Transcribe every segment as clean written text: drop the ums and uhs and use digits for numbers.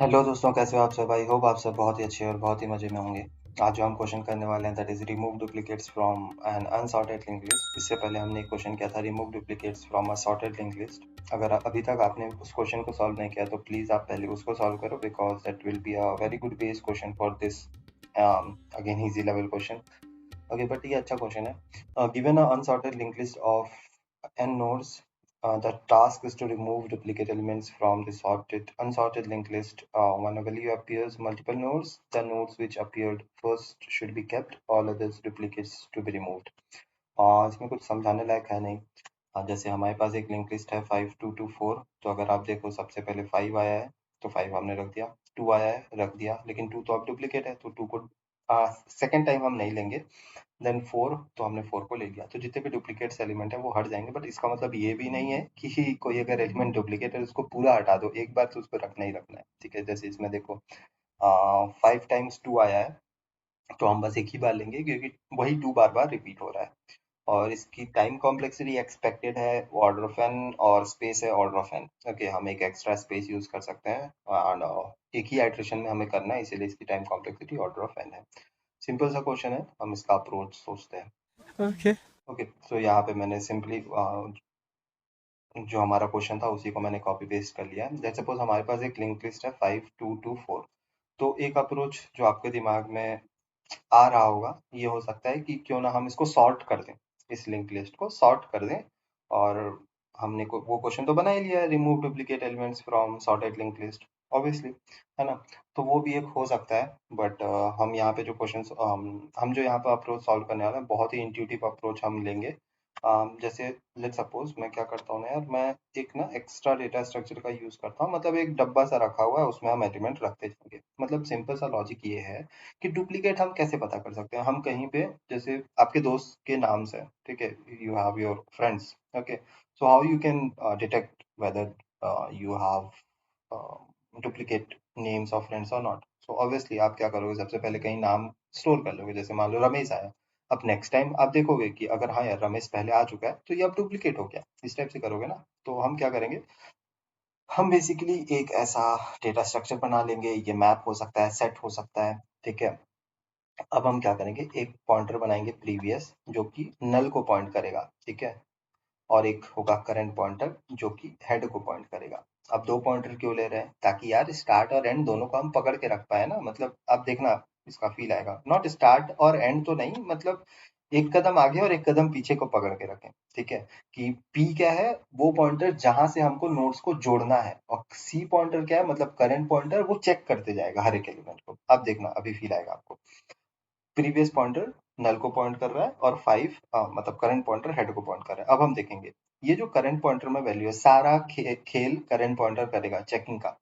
Hello दोस्तों, कैसे हो आप सब? आई होप आप सब बहुत ही अच्छे और बहुत ही मज़े में होंगे। आज जो हम क्वेश्चन करने वाले हैं that is remove duplicates from an unsorted link list. इससे पहले हमने एक क्वेश्चन किया था remove duplicates from a sorted link list. अगर अभी तक आपने उस क्वेश्चन को सॉल्व नहीं किया तो प्लीज़ आप पहले उसको सॉल्व करो because that will be a very good base question for this again easy level question. Okay, but ये अच्छा क्वेश्चन है। Given a unsorted link list of n nodes, the task is to remove duplicate elements from the unsorted linked list. When a value appears multiple nodes, the nodes which appeared first should be kept, all others duplicates to be removed. इसमें कुछ समझाने लायक है नहीं। जैसे हमारे पास एक link list है 5224, तो अगर आप देखो सबसे पहले 5 आया है तो 5 हमने रख दिया, 2 आया है रख दिया, लेकिन 2 तो अब डुप्लीकेट है तो 2 को सेकेंड टाइम हम नहीं लेंगे। देन 4 तो हमने 4 को ले लिया, तो जितने भी डुप्लीकेट्स एलिमेंट है वो हट जाएंगे। बट इसका मतलब ये भी नहीं है कि कोई अगर एलिमेंट डुप्लीकेट है उसको पूरा हटा दो एक बार, तो उसको रखना ही रखना है। ठीक है, जैसे इसमें देखो 5 टाइम्स 2 आया है तो हम बस एक ही बार लेंगे क्योंकि वही 2 बार बार रिपीट हो रहा है। और इसकी टाइम कॉम्प्लेक्सिटी एक्सपेक्टेड है ऑर्डर ऑफ एन और स्पेस है ऑर्डर ऑफ एन। ओके, हम एक एक्स्ट्रा स्पेस यूज कर सकते हैं एंड एक ही आइट्रेशन में हमें करना है, इसीलिए इसकी time complexity order of N है। सिंपल सा क्वेश्चन है, हम इसका अप्रोच सोचते हैं। Okay. ओके, सो यहाँ पे मैंने सिंपली जो हमारा क्वेश्चन था उसी को मैंने कॉपी पेस्ट कर लिया है। लेट्स सपोज हमारे पास एक लिंक लिस्ट है 5224। तो एक अप्रोच जो आपके दिमाग में आ रहा होगा ये हो सकता है कि क्यों ना हम इसको सॉर्ट कर दें, इस लिंक लिस्ट को सॉर्ट कर दें। और हमने वो क्वेश्चन तो बना ही लिया है, remove duplicate elements from sorted link list, obviously, है ना। तो वो भी एक हो सकता है। बट हम यहाँ पे जो क्वेश्चन हम जो यहाँ पे अप्रोच सॉल्व करने वाले हैं बहुत ही इंट्यूटिव अप्रोच हम लेंगे। जैसे लेट्स सपोज मैं क्या करता हूँ ना यार, मैं एक ना एक्स्ट्रा डेटा स्ट्रक्चर का यूज करता हूँ, मतलब एक डब्बा सा रखा हुआ है उसमें हम एलिमेंट रखते जाएंगे। मतलब सिंपल सा लॉजिक ये है कि डुप्लीकेट हम कैसे पता कर सकते हैं। हम कहीं पे जैसे आपके दोस्त के नाम से, ठीक है, you have your friends, okay, so how you can detect whether you have duplicate names of friends और नॉट। सो ऑब्वियसली आप क्या करोगे, सबसे पहले कहीं नाम स्टोर कर लोगे। जैसे मान लो रमेश आया, अब नेक्स्ट टाइम आप देखोगे कि अगर हाँ यार रमेश पहले आ चुका है तो ये अब डुप्लीकेट हो गया, इस टाइप से करोगे ना। तो हम क्या करेंगे, हम बेसिकली एक ऐसा डेटा स्ट्रक्चर बना लेंगे, ये मैप हो सकता है, सेट हो सकता है, ठीक है। अब हम क्या करेंगे, एक पॉइंटर बनाएंगे प्रीवियस जो कि नल को पॉइंट करेगा, ठीक है। और एक होगा करंट पॉइंटर जो कि हेड को पॉइंट करेगा। अब दो पॉइंटर क्यों ले रहे हैं, ताकि यार स्टार्ट और एंड दोनों को हम पकड़ के रख पाए ना। मतलब आप देखना इसका फील आएगा, नॉट स्टार्ट और एंड तो नहीं, मतलब एक कदम आगे और एक कदम पीछे को पकड़ के रखें। ठीक है, कि पी क्या है, वो पॉइंटर जहां से हमको नोड्स को जोड़ना है, और सी पॉइंटर क्या है, मतलब करंट पॉइंटर, वो चेक करते जाएगा हर एक एलिमेंट को। अब देखना अभी फील आएगा आपको। प्रीवियस पॉइंटर नल को पॉइंट कर रहा है और 5 मतलब करंट पॉइंटर हेड को पॉइंट कर रहा है। अब हम देखेंगे ये जो करंट पॉइंटर में वैल्यू है, सारा खेल करंट पॉइंटर करेगा चेकिंग का।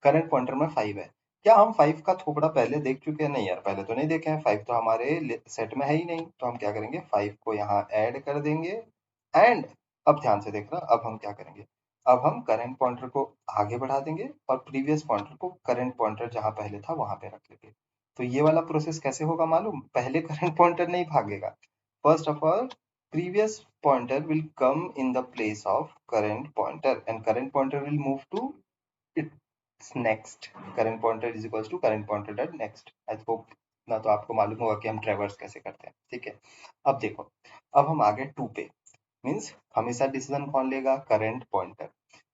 करंट पॉइंटर में 5 है, क्या हम 5 का थोपड़ा पहले देख चुके हैं? नहीं यार, पहले तो नहीं देखे हैं, 5 तो हमारे सेट में है ही नहीं। तो हम क्या करेंगे, 5 को यहाँ ऐड कर देंगे। एंड अब ध्यान से देखना, अब हम क्या करेंगे, अब हम करंट पॉइंटर को आगे बढ़ा देंगे और प्रीवियस पॉइंटर को करंट पॉइंटर जहां पहले था वहां पे रख लेंगे। तो ये वाला प्रोसेस कैसे होगा मालूम, पहले करंट पॉइंटर नहीं भागेगा। First of all previous pointer will come in the place of current pointer and current pointer will move to its next। current pointer is equals to current pointer dot next। I hope ना तो आपको मालूम होगा कि हम ट्रेवर्स कैसे करते हैं। ठीक है, अब देखो, अब हम आ गए 2 पे। मीन्स हमेशा डिसीजन कौन लेगा, करंट पॉइंटर।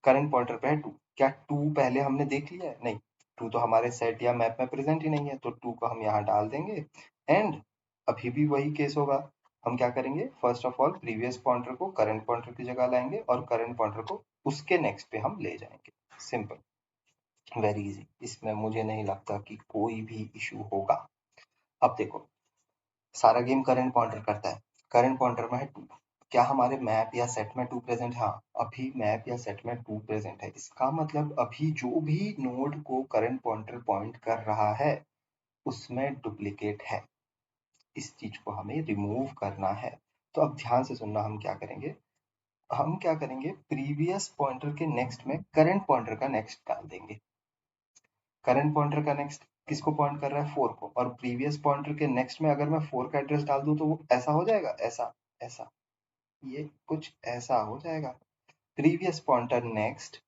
करंट पॉइंटर पे है 2, क्या 2 पहले हमने देख लिया है? नहीं, 2 तो हमारे सेट या मैप में प्रेजेंट ही नहीं है, तो 2 को हम यहाँ डाल देंगे। एंड अभी भी वही केस होगा, हम क्या करेंगे, first of all previous pointer को करंट पॉइंटर की जगह लाएंगे और करंट पॉइंटर को उसके नेक्स्ट पे हम ले जाएंगे। सिंपल, वेरी इजी, इसमें मुझे नहीं लगता कि कोई भी इशू होगा। अब देखो, सारा गेम करंट पॉइंटर करता है, करंट पॉइंटर में है 2, क्या हमारे मैप या सेट में 2 प्रेजेंट है? हाँ, अभी मैप या सेट में 2 प्रेजेंट है। इसका मतलब अभी जो भी नोड को करंट पॉइंटर पॉइंट कर रहा है उसमें डुप्लीकेट है, इस चीज को हमें रिमूव करना है। तो अब ध्यान से सुनना, हम क्या करेंगे, हम क्या करेंगे, प्रीवियस पॉइंटर के नेक्स्ट में करंट पॉइंटर का नेक्स्ट डाल देंगे। करंट पॉइंटर का नेक्स्ट किसको पॉइंट कर रहा है, 4 को, और प्रीवियस पॉइंटर के नेक्स्ट में अगर मैं 4 का एड्रेस डाल दूं तो वो ऐसा हो जाएगा, ऐसा, ऐसा, ये कुछ ऐसा हो जाएगा। Previous pointer next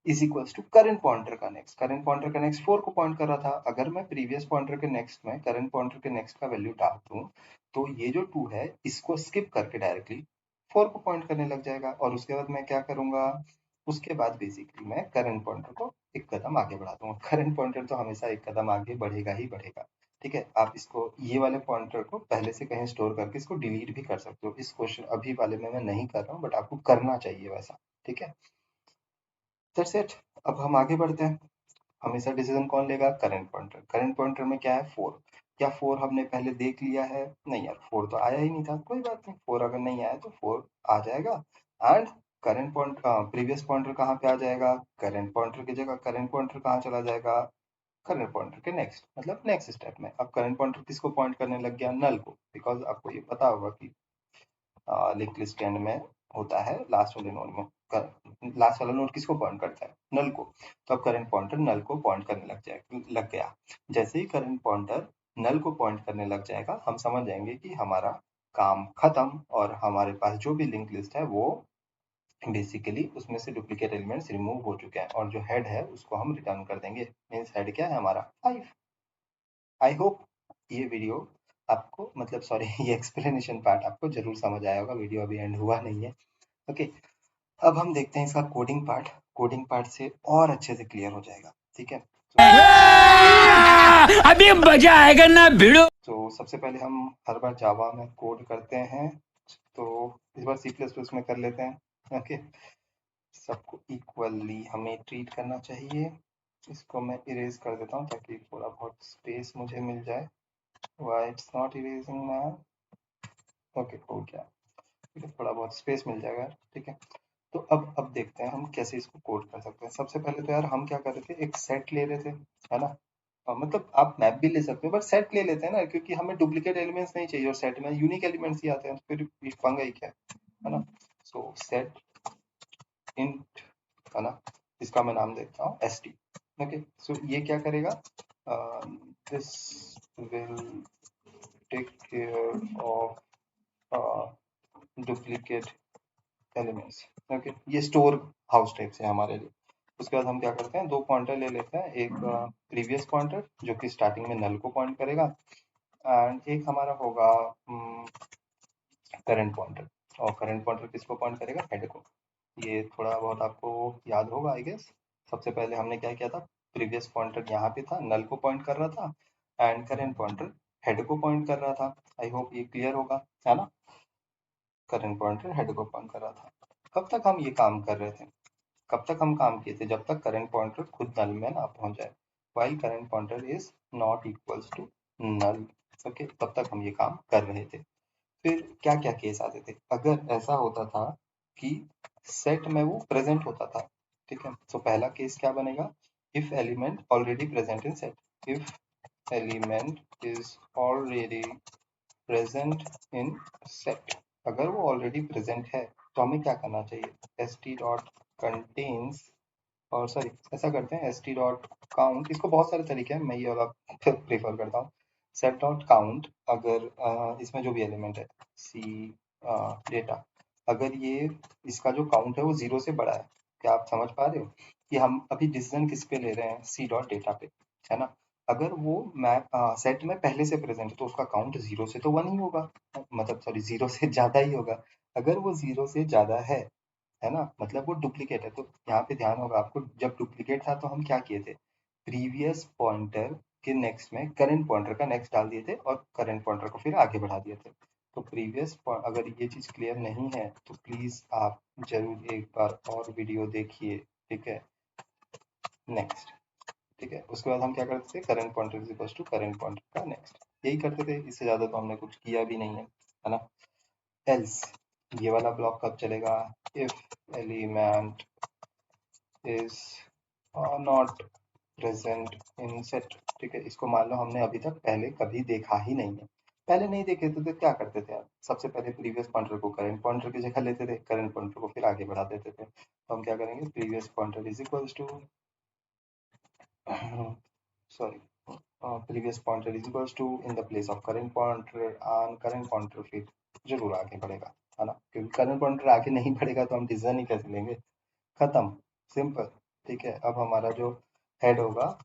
is equals to current pointer का नेक्स्ट। करंट पॉइंटर का नेक्स्ट 4 को पॉइंट कर रहा था। अगर मैं प्रीवियस पॉइंटर के नेक्स्ट में करंट पॉइंटर के नेक्स्ट का वैल्यू डाल दूं तो ये जो 2 है इसको स्किप करके डायरेक्टली 4 को पॉइंट करने लग जाएगा। और उसके बाद मैं क्या करूंगा, उसके बाद बेसिकली मैं करंट पॉइंटर को एक कदम आगे बढ़ा दूंगा। करंट पॉइंटर तो हमेशा एक कदम आगे बढ़ेगा ही बढ़ेगा। ठीक है, आप इसको ये वाले पॉइंटर को पहले से कहीं स्टोर करके इसको डिलीट भी कर सकते हो। इस क्वेश्चन अभी वाले में मैं नहीं कर रहा हूँ, बट आपको करना चाहिए वैसा। ठीक है, दैट्स इट। अब हम आगे बढ़ते हैं। हमेशा डिसीजन कौन लेगा, करंट पॉइंटर। करंट पॉइंटर में क्या है, 4। क्या 4 हमने पहले देख लिया है, नहीं यार 4 तो आया ही नहीं था, कोई बात नहीं, 4 अगर नहीं आया तो 4 आ जाएगा। And current point previous pointer कहाँ पे आ जाएगा, करंट पॉइंटर की जगह करंट पॉइंटर कहाँ चला जाएगा, करंट पॉइंटर के नेक्स्ट, मतलब नेक्स्ट स्टेप में। अब करंट पॉइंटर किसको पॉइंट करने लग गया, नल को। बिकॉज आपको ये पता होगा कि लिंक लिस्ट एंड में होता है लास्ट वाले नोड में। लास्ट वाला नोड किसको पॉइंट करता है, नल को। तो अब करंट पॉइंटर नल को पॉइंट करने लग गया। जैसे ही करंट पॉइंटर नल को पॉइंट करने लग जाएगा, हम समझ जाएंगे कि हमारा काम खत्म और हमारे पास जो भी लिंक लिस्ट है वो बेसिकली उसमें से डुप्लीकेट एलिमेंट्स रिमूव हो चुके हैं और जो हेड है उसको हम रिटर्न कर देंगे। मीन्स हेड क्या है हमारा 5। आई होप ये वीडियो आपको, मतलब सॉरी ये एक्सप्लेनेशन पार्ट आपको जरूर समझ आया होगा। वीडियो अभी एंड हुआ नहीं है। ओके, अब हम देखते हैं इसका कोडिंग पार्ट। कोडिंग पार्ट से और अच्छे से क्लियर हो जाएगा। ठीक है, अभी मजा आएगा ना भिड़ो। तो सबसे पहले हम हर बार जावा में कोड करते हैं, तो इस बार सी प्लस प्लस में कर लेते हैं। ओके, सबको इक्वली हमें ट्रीट करना चाहिए। इसको मैं इरेज कर देता हूँ ताकि थोड़ा बहुत स्पेस मुझे मिल जाए। Why it's not erasing man. Okay, हो गया। ठीक है, थोड़ा बहुत स्पेस मिल जाएगा। ठीक है, तो अब देखते हैं हम कैसे इसको कोड कर सकते हैं। सबसे पहले तो यार हम क्या कर रहे थे, एक सेट ले रहे थे, है ना। मतलब आप मैप भी ले सकते हो बट सेट ले लेते हैं ना, क्योंकि हमें डुप्लीकेट एलिमेंट्स नहीं चाहिए और सेट में यूनिक एलिमेंट्स ही आते हैं, फिर पंगा ही क्या है ना। सो सेट इंट, है ना, इसका मैं नाम देता हूँ एस टी। ओके, सो ये क्या करेगा, this will take care of duplicate elements. Okay, ये स्टोर हाउस टाइप से हमारे लिए। उसके बाद हम क्या करते हैं, दो पॉइंटर ले लेते हैं। एक प्रीवियस पॉइंटर जो कि स्टार्टिंग में नल को पॉइंट करेगा, एंड एक हमारा होगा करंट पॉइंटर। और करंट पॉइंटर किसको पॉइंट करेगा, हेड को। ये थोड़ा बहुत आपको याद होगा आई गेस। सबसे पहले हमने क्या किया था, प्रीवियस पॉइंटर यहाँ पे था, नल को पॉइंट कर रहा था, एंड करंट पॉइंटर हेड को पॉइंट कर रहा था। आई होप ये क्लियर होगा, है ना। करंट पॉइंटर हेड को पॉइंट कर रहा था। कब तक हम ये काम कर रहे थे, कब तक हम काम किए थे, जब तक करंट पॉइंटर खुद नल में ना पहुंच जाए। While current pointer is not equals to null. Okay, तब तक हम ये काम कर रहे थे। फिर क्या क्या केस आते थे, अगर ऐसा होता था कि सेट में वो प्रेजेंट होता था। ठीक है, तो पहला केस क्या बनेगा, if element already present in set. If element is already present in set, अगर वो ऑलरेडी प्रेजेंट है तो हमें क्या करना चाहिए, एस टी डॉट कंटेन्स, और सॉरी ऐसा करते हैं एस टी डॉट काउंट। इसको बहुत सारे तरीके हैं, मैं ये वाला प्रेफर करता हूँ। सेट डॉट काउंट, अगर इसमें जो भी एलिमेंट है सी डेटा, अगर ये इसका जो काउंट है वो 0 से बड़ा है, क्या आप समझ पा रहे हो कि हम अभी डिसीजन किस पे ले रहे हैं, सी डॉट डेटा पे, है ना। अगर वो मैप सेट में पहले से प्रेजेंट है तो उसका काउंट 0 से तो 1 ही होगा, मतलब सॉरी 0 से ज़्यादा ही होगा। अगर वो 0 से ज़्यादा है ना, मतलब वो डुप्लीकेट है। तो यहाँ पे ध्यान होगा आपको, जब डुप्लीकेट था तो हम क्या किए थे, प्रीवियस पॉइंटर के नेक्स्ट में करंट पॉइंटर का नेक्स्ट डाल दिए थे और करंट पॉइंटर को फिर आगे बढ़ा दिए थे। तो प्रीवियस, अगर ये चीज़ क्लियर नहीं है तो प्लीज़ आप जरूर एक बार और वीडियो देखिए। ठीक है, नेक्स्ट। ठीक है, उसके बाद हम क्या करते थे, current pointer is equal to current pointer का नेक्स्ट, यही करते थे। इससे ज़्यादा तो हमने कुछ किया भी नहीं है ना। एल्स, ये वाला ब्लॉक कब चलेगा, if element is not present in set. ठीक है, इसको मान लो हमने अभी तक पहले कभी देखा ही नहीं है। पहले नहीं देखे थे तो क्या करते थे आप, सबसे पहले प्रीवियस पॉइंटर को करंट पॉइंटर की जगह लेते थे, करंट पॉइंटर को फिर आगे बढ़ा देते थे। तो हम क्या करेंगे, previous pointer is equals to sorry previous pointer is equals to in the place of current pointer, and current pointer फिर जरूर आगे बढ़ेगा, है ना। क्योंकि करंट पॉइंटर आगे नहीं बढ़ेगा तो हम डिसीजन ही कैसे लेंगे, खत्म, सिंपल। ठीक है, अब हमारा जो हेड होगा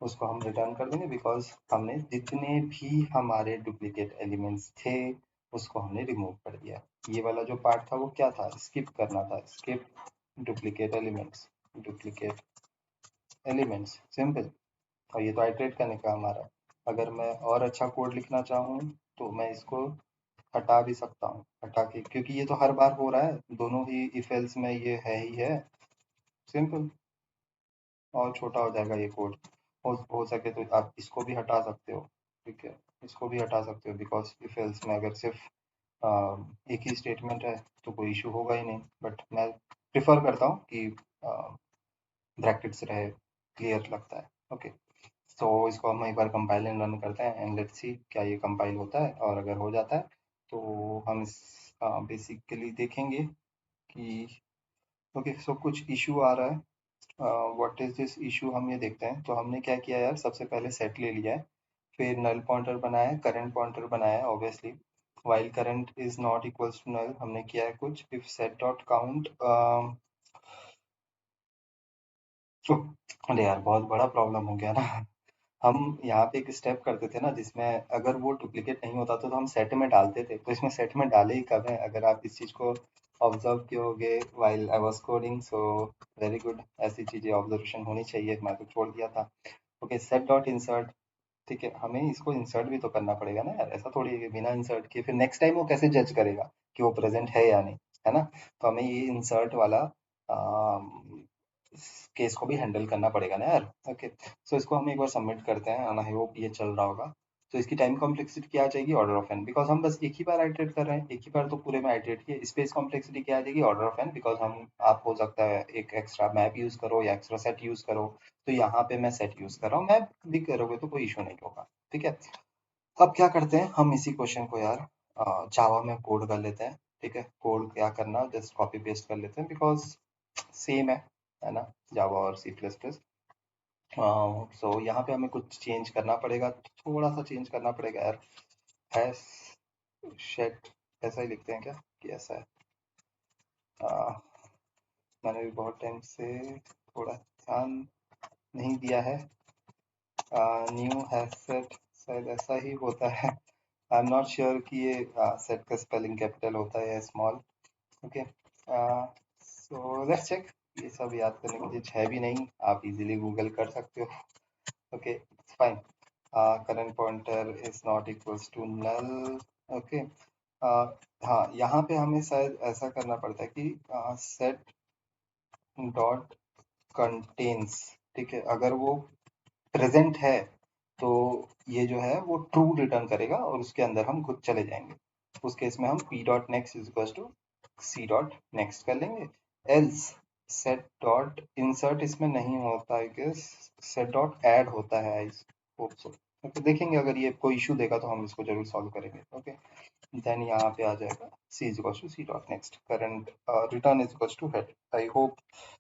उसको हम रिटर्न कर देंगे बिकॉज हमने जितने भी हमारे डुप्लीकेट एलिमेंट्स थे उसको हमने रिमूव कर दिया। ये वाला जो पार्ट था वो क्या था, स्किप करना था, skip duplicate elements, duplicate elements, simple. और ये तो आइटरेट करने का हमारा। अगर मैं और अच्छा कोड लिखना चाहूँ तो मैं इसको हटा भी सकता हूँ, हटा के, क्योंकि ये तो हर बार हो रहा है, दोनों ही इफ एल्स में ये है ही है, सिंपल। और छोटा हो जाएगा ये कोड। हो सके तो आप इसको भी हटा सकते हो, ठीक है, इसको भी हटा सकते हो बिकॉज इफ एल्स में अगर सिर्फ एक ही स्टेटमेंट है तो कोई इशू होगा ही नहीं, बट मैं प्रिफर करता हूँ कि ब्रैकेट्स रहे, क्लियर लगता है। ओके, तो इसको हम एक बार कंपाइल एंड रन करते हैं एंड लेट्स सी क्या ये कंपाइल होता है, और अगर हो जाता है तो हम इस बेसिकली देखेंगे कि ओके, सो कुछ इशू आ रहा है। व्हाट इज दिस इशू, हम ये देखते हैं। तो हमने क्या किया यार, सबसे पहले सेट ले लिया है, फिर नल पॉइंटर बनाया है, करंट पॉइंटर बनाया है obviously, while current is not equals to null हमने किया है कुछ, इफ सेट डॉट काउंट। अरे यार बहुत बड़ा प्रॉब्लम हो गया ना। हम यहाँ पे एक स्टेप करते थे ना जिसमें अगर वो डुप्लीकेट नहीं होता तो हम सेट में डालते थे, तो इसमें सेट में डाले ही कब है, अगर आप इस चीज को ऑब्जर्व किए होगे while I was coding, so very good, ऐसी चीजें ऑब्जर्वेशन होनी चाहिए, मैं तो छोड़ दिया था। ओके, सेट डॉट इंसर्ट, ठीक है, हमें इसको इंसर्ट भी तो करना पड़ेगा ना यार, ऐसा थोड़ी है कि बिना इंसर्ट किए फिर नेक्स्ट टाइम वो कैसे जज करेगा कि वो प्रेजेंट है या नहीं, है ना। तो हमें ये इंसर्ट वाला केस को भी हैंडल करना पड़ेगा ना यार। ओके, सो इसको हम एक बार सबमिट करते हैं एंड आई होप ये चल रहा होगा। तो इसकी टाइम कॉम्प्लेक्सिटी क्या आ जाएगी, ऑर्डर ऑफ एन, बिकॉज हम बस एक ही बार आइटरेट कर रहे हैं, एक ही बार तो पूरे में आइटरेट किए। स्पेस कॉम्प्लेक्सिटी क्या आ जाएगी, ऑर्डर ऑफ एन, बिकॉज हम, आप हो सकता है एक एक्स्ट्रा मैप यूज करो या एक्स्ट्रा सेट यूज करो, तो यहाँ पे मैं सेट यूज कर रहा हूँ, मैप भी करोगे तो कोई इशू नहीं होगा, ठीक है। अब क्या करते हैं हम इसी क्वेश्चन को यार जावा में कोड कर लेते हैं, ठीक है। कोड क्या करना, जस्ट कॉपी पेस्ट कर लेते हैं बिकॉज सेम है ना, जावा और सी प्लस प्लस। सो यहाँ पे हमें कुछ चेंज करना पड़ेगा, थोड़ा सा चेंज करना पड़ेगा यार। हैश शेट ऐसा ही लिखते हैं क्या, कि ऐसा है। अ, मैंने भी बहुत टाइम से थोड़ा ध्यान नहीं दिया है। न्यू हैश सेट शायद ऐसा ही होता है, आई एम नॉट श्योर कि ये सेट का स्पेलिंग कैपिटल होता है या small. Okay, so let's check. ये सब याद करने की चीज है भी नहीं, आप इजीली गूगल कर सकते हो। Okay, it's fine. Current pointer is not equals to null. Okay, हाँ, यहाँ पे हमें शायद ऐसा करना पड़ता है कि सेट डॉट कंटेन्स, ठीक है, अगर वो प्रेजेंट है तो ये जो है वो ट्रू रिटर्न करेगा और उसके अंदर हम खुद चले जाएंगे। उस केस में हम p dot next is equal to c dot next कर लेंगे। एल्स सेट डॉट इंसर्ट इसमें नहीं होता है, कि सेट डॉट ऐड होता है, आई होप सो। ओके, देखेंगे, अगर ये कोई इशू देगा तो हम इसको जरूर सॉल्व करेंगे। ओके, देन यहाँ पे आ जाएगा c is equal to c dot next, current return is equal to head, I hope.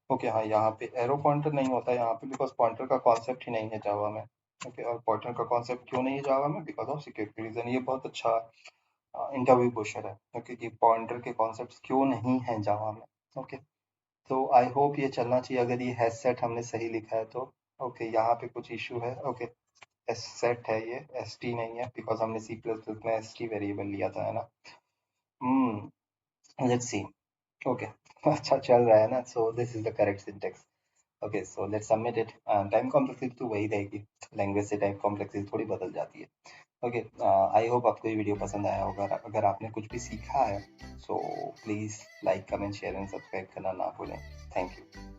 Okay, हाँ, यहाँ पे एरो पॉइंटर नहीं होता है यहाँ पे बिकॉज पॉइंटर का कॉन्सेप्ट ही नहीं है जावा में। ओके, और पॉइंटर का कॉन्सेप्ट क्यों नहीं है जावा में, बिकॉज ऑफ सिक्योरिटी रीजन। ये बहुत अच्छा इंटरव्यू क्वेश्चन है, ओके, कि पॉइंटर के कॉन्सेप्ट क्यों नहीं है जावा में। ओके, तो आई होप ये चलना चाहिए अगर ये हैश सेट हमने सही लिखा है तो। ओके, यहाँ पे कुछ इशू है। ओके, एस सेट है ये, एस टी नहीं है, बिकॉज हमने सी प्लस प्लस में एस टी वेरिएबल लिया था, है ना। Let's see. ओके, अच्छा चल रहा है ना, so this is the correct syntax. Okay, so let's submit it. Time complexity तो वही रहेगी, लैंग्वेज से टाइम कॉम्प्लेक्सिटी थोड़ी बदल जाती है। ओके, आई होप आपको ये वीडियो पसंद आया होगा। अगर आपने कुछ भी सीखा है so please like comment share and subscribe करना ना भूलें। Thank you.